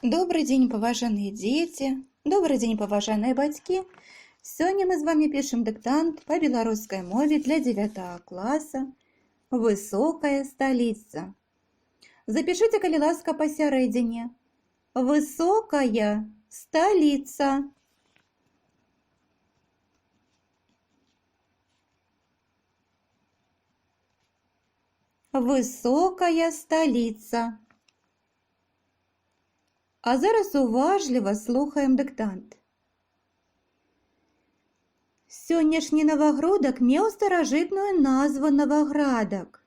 Добрый дзень, паважаныя дзеці, добрый дзень, паважаныя бацькі. Сёння мы з вами пішам дыктант па беларускай мове для 9 класа «Высокая сталіца». Запішыце, калі ласка, пасярэдзіне. Высокая сталіца. Высокая сталіца. А зараз уважліва слухаем дыктант. Сённяшні Навагрудак меў старажытную назву Наваградак.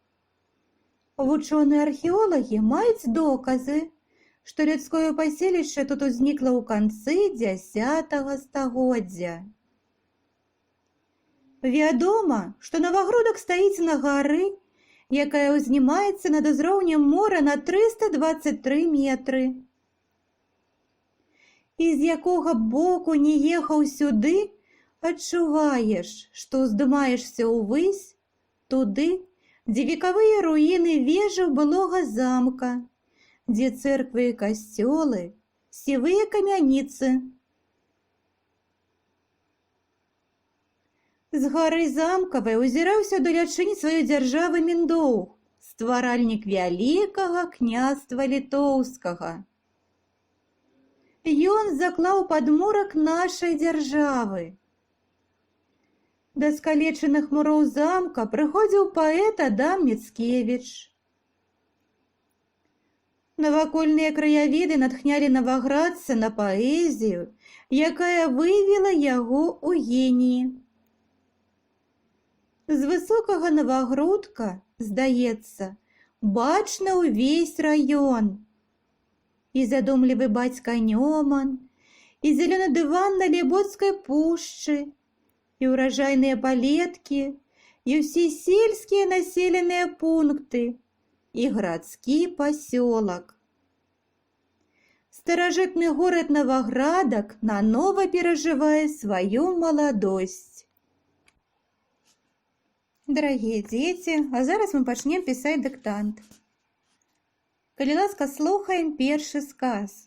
Вучоныя-археолагі маюць доказы, што людское паселішча тут узнікла ў канцы 10 стагоддзя. Вядома, што Навагрудак стаіць на гары, якая ўзнімаецца над узроўнем мора на 323 метры. І з якога боку не ехаў сюды, адчуваеш, што ўздымаешся ўвысь, туды, дзе векавыя руіны вежаў былога замка, дзе цэрквы і касцёлы, сівыя камяніцы. З гары замкавай узіраўся далячынь сваю дзяржавы Міндоўг, стваральнік вялікага княства літоўскага. Ён заклаў падмурак нашай дзяржавы. Да скалечаных муроў замка прыходзіў паэт Адам Міцкевіч. Навакольныя краявіды натхнялі наваградца на паэзію, якая вывела яго ў геніі. З высокага Навагрудка, здаецца, бачна ўвесь раён. І задумлівы бацька Нёман, і зялёны дыван на Лебоцкай пушчы, і ўражайныя палеткі, і ўсе сельскія населеныя пункты, і гарадскі пасёлак. Старажытны горад Наваградак нанова перажывае сваю маладосць. Дарагія дзеці, а зараз мы пачнем пісаць дыктант. Калі ласка, слухаем першы сказ.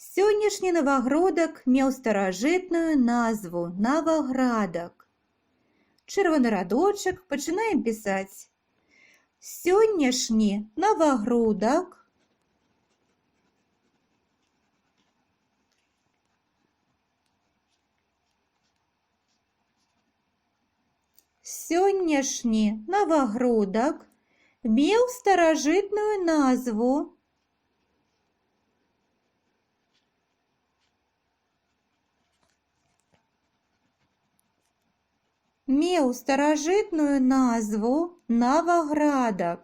Сённяшні Навагрудак меў старажытную назву Наваградак. Чырвоны радочак, пачынаем пісаць. Сённяшні Навагрудак меў старажытную назву Наваградак.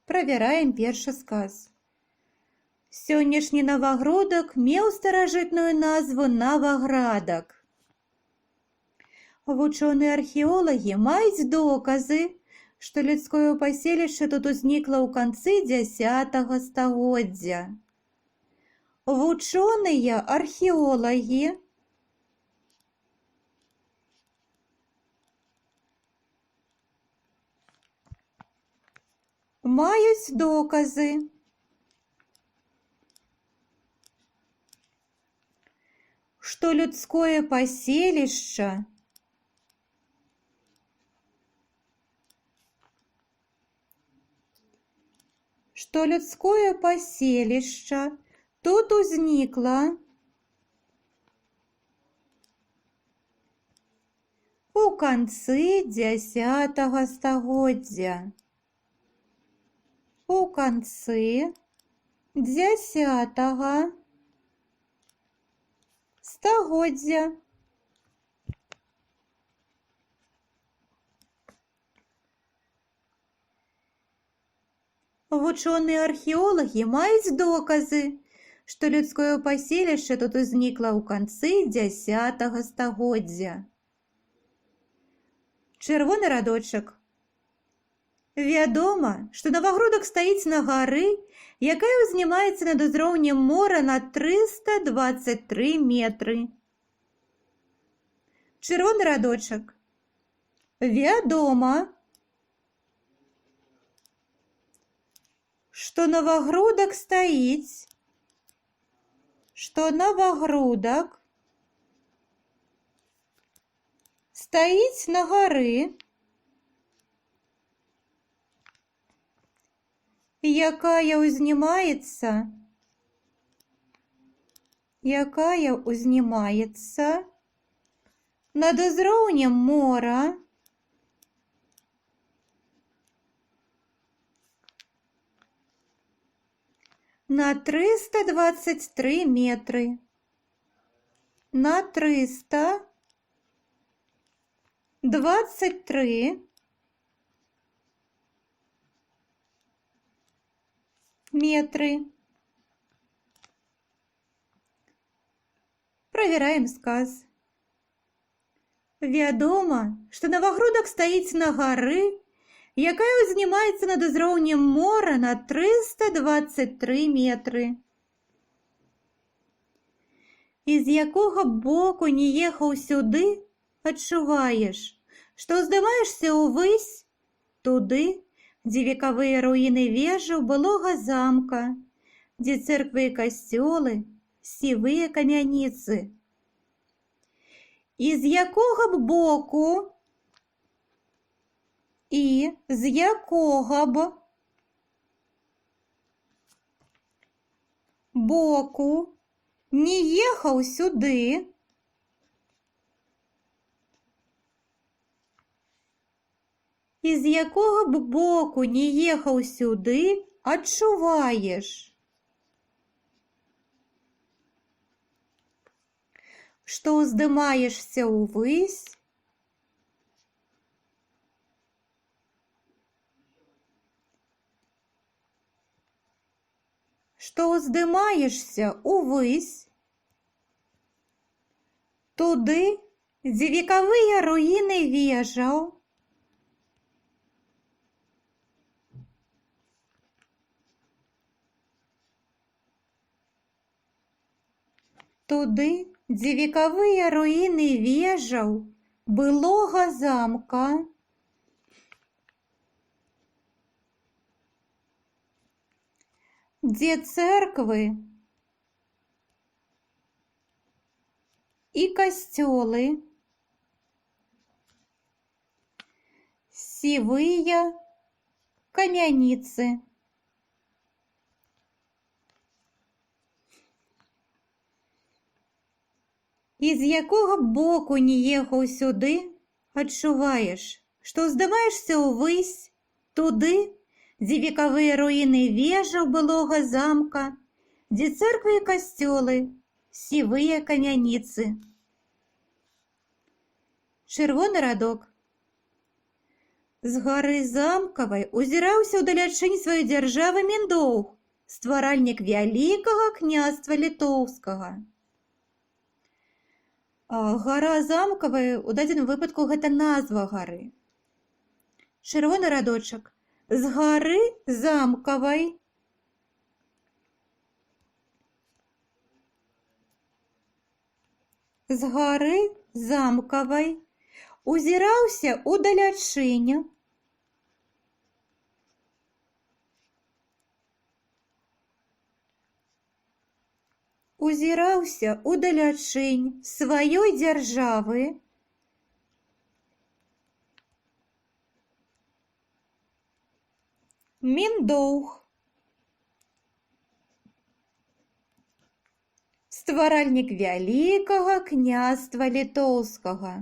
Правяраем першы сказ. Сённяшні Навагрудак меў старажытную назву Наваградак. Вучоныя-археолагі маюць доказы, што людское паселішча тут узнікла ў канцы 10 стагоддзя. Вучоныя-археолагі маюць доказы, што людское паселішча тут узнікла у канцы 10 стагоддзя. У канцы 10 стагоддзя. Вучоныя-археолагі маюць доказы, што людское паселішча тут узнікла ў канцы 10 стагоддзя. Чырвоны радочак. Вядома, што Навагрудак стаіць на гары, якая ўзнімаецца над узроўнем мора на 323 метры. Чырвоны радочак. Вядома, што новагрудак стаіць, што новагрудак стаіць на гары, якая ўзнімаецца над узроўнем мора на 323 метры. На 323 метры. Правяраем сказ. Вядома, што новагрудак стаіць на гары, якая ўзнімаецца над узроўнем мора на 323 метры. І з якога боку не ехаў сюды, адчуваеш, што ўздымаешся ўвысь туды, дзе векавыя руіны вежаў былога замка, дзе цэрквы і касцёлы, сівыя камяніцы. І з якога б боку, не ехаў сюды, адчуваеш, што ўздымаешся ўвысь, туды, дзе векавыя руіны вежаў, былога замка, дзе цэрквы і касцёлы, сівыя камяніцы. І з якога боку не ехаў сюды, адчуваеш, што ўздымаешся ўвысь туды, дзе векавыя руіны вежаў былога замка, дзе цэрквы і касцёлы, сівыя камяніцы. Чырвоны радок. З гары замкавай узіраўся ўдалячынь сваёй дзяржавы Міндоўг, стваральнік вялікага княства літоўскага. Гара замкавая у дадзеным выпадку гэта назва гары. Чырвоны радочак. З гары замкавай узіраўся ўдалячынь сваёй дзяржавы Міндоўг, стваральнік вялікага княства літоўскага.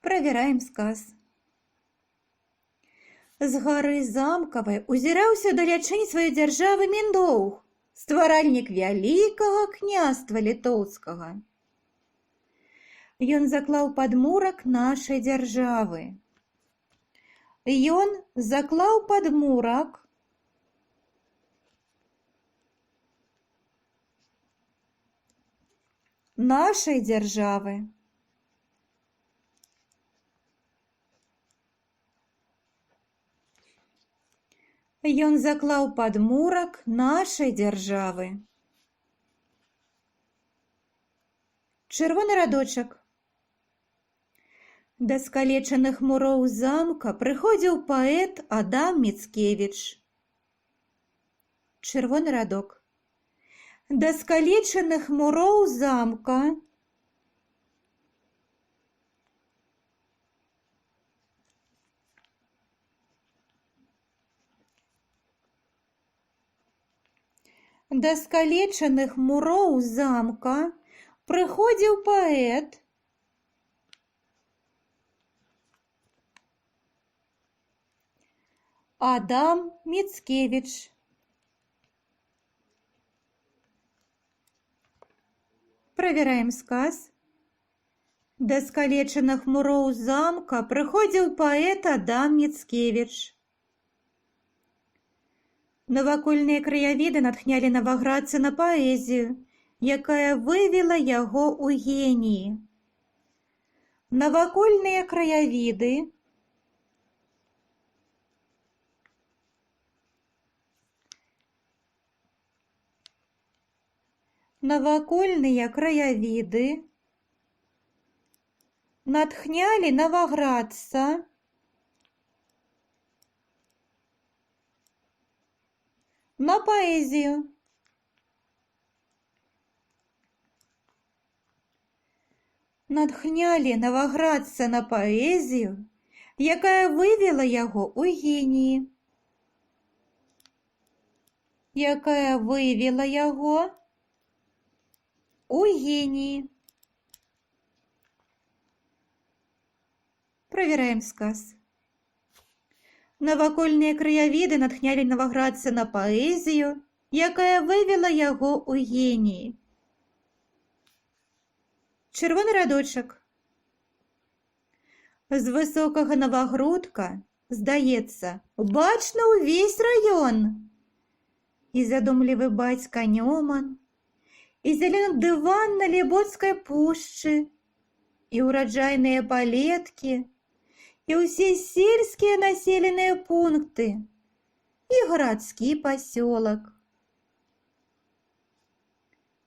Правяраем сказ. З гары замкавай узіраўся ўдалячынь сваёй дзяржавы Міндоўг, стваральнік вялікага княства літоўскага. Ён заклаў падмурак нашай дзяржавы. Ён заклаў падмурак нашай дзяржавы. Ён заклаў падмурак нашай дзяржавы. Чырвоны радочак. Да скалечаных муроў замка прыходзіў паэт Адам Міцкевіч. Чырвоны радок. Да скалечаных муроў замка Да скалечаных муроў замка прыходзіў паэт Адам Міцкевіч. Правераем сказ. Да скалечаных муроў замка прыходзіў паэт Адам Міцкевіч. Навакольныя краявіды натхнялі наваградца на паэзію, якая вывела яго ў геніі. Навакольныя краявіды натхнялі наваградца на паэзію. Натхнялі наваградца на паэзію, якая вывела яго ў геніі. Якая вывела яго ў геніі. Правераем сказ. Навакольныя краявіды натхнялі наваградца на паэзію, якая вывела яго ў геніі. Чырвоны радочак. З высокага навагрудка, здаецца, бачна ўвесь раён. І задумлівы бацька Нёман, і зялёны дыван на Лебоцкай пушчы, і ўраджайныя палеткі, і ўсе сельскія населеныя пункты, і гарадскі пасёлак.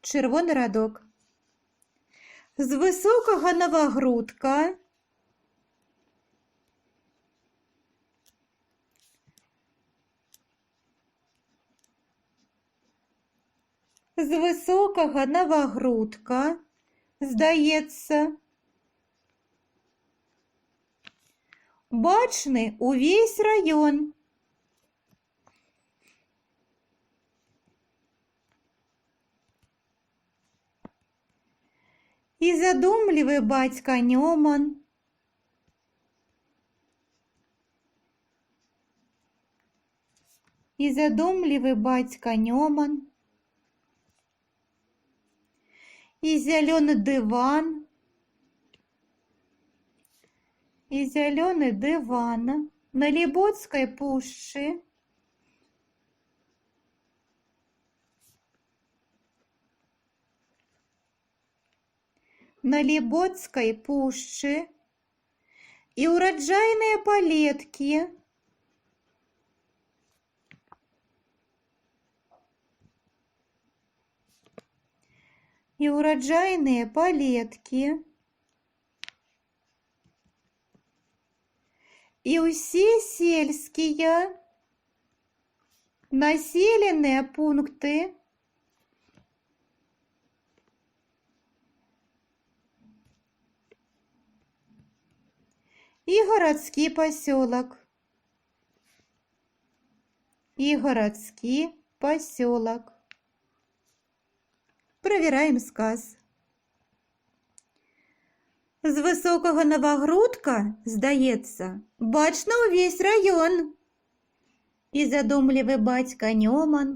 Чырвоны радок. З высокага навагрудка здаецца, бачны ўвесь раён. І задумлівы бацька Нёман, і зялёны дыван на Лебоцкай пушчы, і ўраджайныя палеткі, і ўсе сельскія населеныя пункты, і гарадскі пасёлак. Правераем сказ. З высокага навагрудка, здаецца, бачна ўвесь раён. І задумлівы бацька Нёман,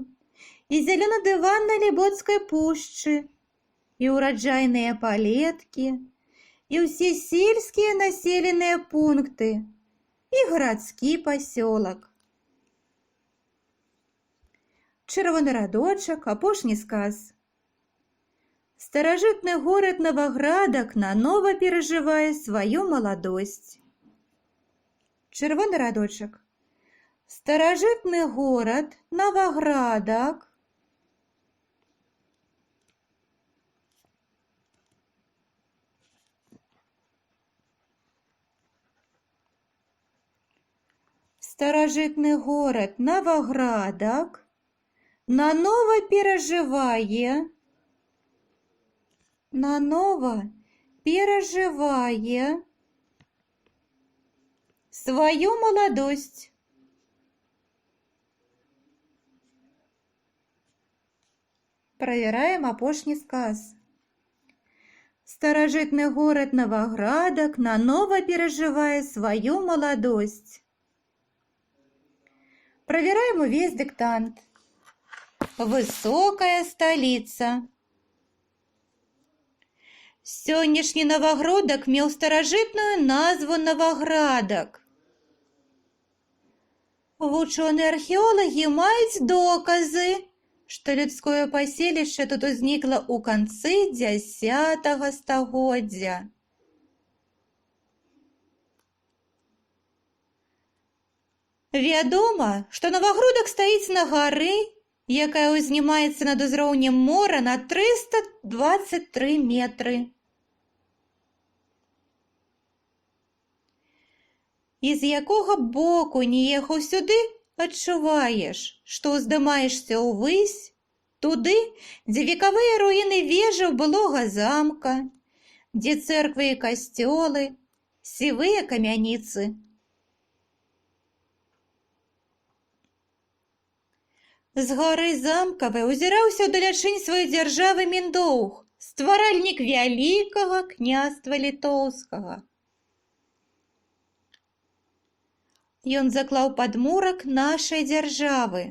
і зялёны дыван на Лебоцкай пушчы, і ўраджайныя палеткі, і ўсе сельскія населеныя пункты, і гарадскі пасёлак. Чырвоны радочак, апошні сказ. Старажытны горад Наваградак нанова перажывае сваю маладосць. Чырвоны радочак. Старажытны горад Новоградок. Старажытны горад Новоградок наново переживае свою молодость. Правяраем апошні сказ. Старажытны горад Новоградок наново переживае свою молодость. Проверяем увесь диктант. Высокая столица. Сённяшні Новоградок меў старажытную назву Новоградок. Вучоныя археолаги маюць доказы, што людское паселішча тут узнікла ў канцы X стагоддзя. Вядома, што Новоградок стаіць на гары, якая ўзнімаецца над узроўнем мора на 323 метры. І з якога боку не ехаў сюды, адчуваеш, што ўздымаешся ўвысь, туды, дзе векавыя руіны вежаў былога замка, дзе цэрквы і касцёлы, сівыя камяніцы. З гары замкавай узіраўся ўдалячынь сваёй дзяржавы Міндоўг, стваральнік вялікага княства літоўскага. Ён заклаў падмурак нашай дзяржавы.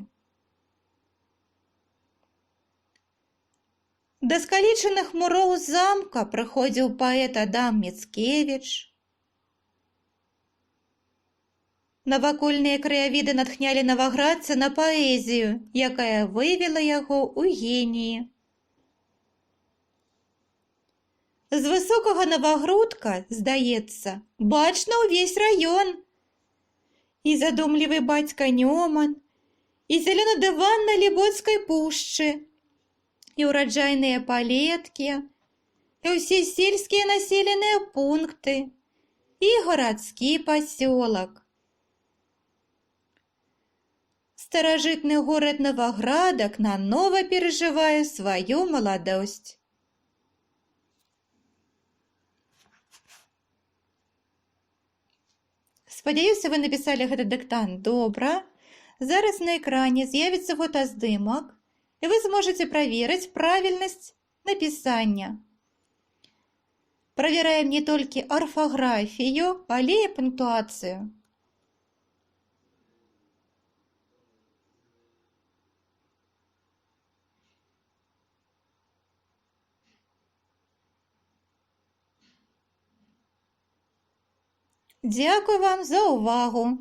Да скалічаных муроў замка прыходзіў паэт Адам Міцкевіч. Навакольныя краявіды натхнялі новаградца на паэзію, якая вывела яго ў геніі. З высокага Новогрудка, здаецца, бачна ўвесь раён. І задумлівы бацька Нёман, і зялёны дыван на Лібоцкай пушчы, і ўраджайныя палеткі, і ўсе сельскія населеныя пункты, і гарадскі пасёлак. Старажытны горад Новоградок наново переживае свою молодость. Спадзяюся, вы написали гэты дыктант добра. Зараз на экране з'явіцца фотаздымак, і вы зможаце праверыць правільнасць напісання. Правераем не толькі арфаграфію, але і пунктуацыю. Дякую вам за увагу!